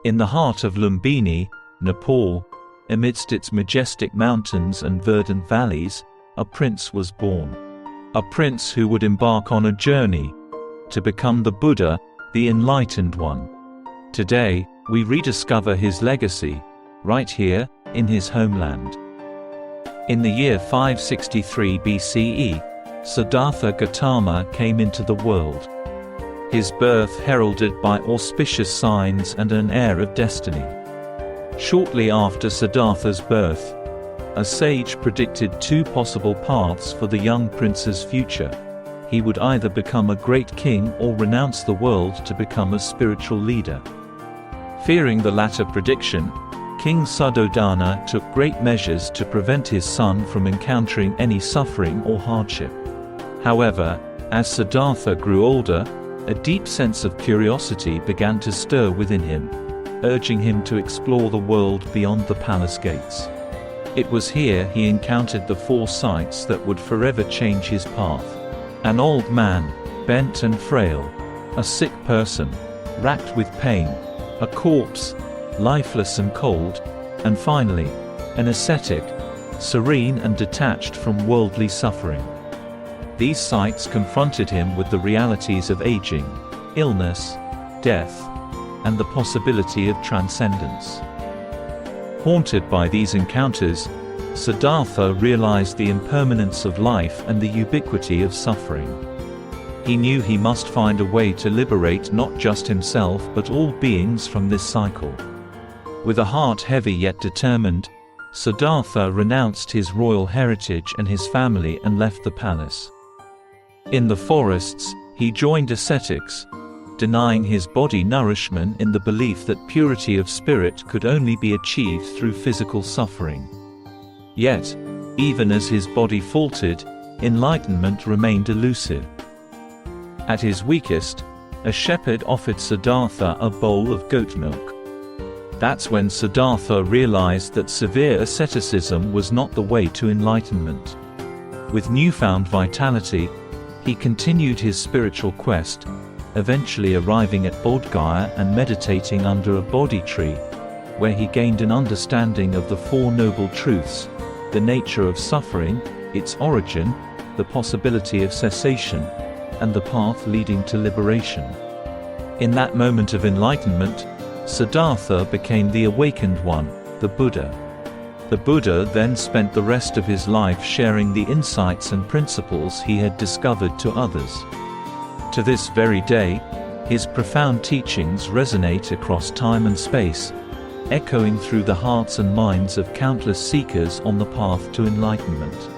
In the heart of Lumbini, Nepal, amidst its majestic mountains and verdant valleys, a prince was born. A prince who would embark on a journey to become the Buddha, the enlightened one. Today, we rediscover his legacy, right here, in his homeland. In the year 563 BCE, Siddhartha Gautama came into the world. His birth heralded by auspicious signs and an air of destiny. Shortly after Siddhartha's birth, a sage predicted two possible paths for the young prince's future. He would either become a great king or renounce the world to become a spiritual leader. Fearing the latter prediction, King Suddhodana took great measures to prevent his son from encountering any suffering or hardship. However, as Siddhartha grew older, a deep sense of curiosity began to stir within him, urging him to explore the world beyond the palace gates. It was here he encountered the four sights that would forever change his path. An old man, bent and frail, a sick person, racked with pain, a corpse, lifeless and cold, and finally, an ascetic, serene and detached from worldly suffering. These sights confronted him with the realities of aging, illness, death, and the possibility of transcendence. Haunted by these encounters, Siddhartha realized the impermanence of life and the ubiquity of suffering. He knew he must find a way to liberate not just himself but all beings from this cycle. With a heart heavy yet determined, Siddhartha renounced his royal heritage and his family and left the palace. In the forests, he joined ascetics, denying his body nourishment in the belief that purity of spirit could only be achieved through physical suffering. Yet, even as his body faltered, enlightenment remained elusive. At his weakest, a shepherd offered Siddhartha a bowl of goat milk. That's when Siddhartha realized that severe asceticism was not the way to enlightenment. With newfound vitality, he continued his spiritual quest, eventually arriving at Bodh Gaya and meditating under a Bodhi tree, where he gained an understanding of the Four Noble Truths, the nature of suffering, its origin, the possibility of cessation, and the path leading to liberation. In that moment of enlightenment, Siddhartha became the awakened one, the Buddha. The Buddha then spent the rest of his life sharing the insights and principles he had discovered to others. To this very day, his profound teachings resonate across time and space, echoing through the hearts and minds of countless seekers on the path to enlightenment.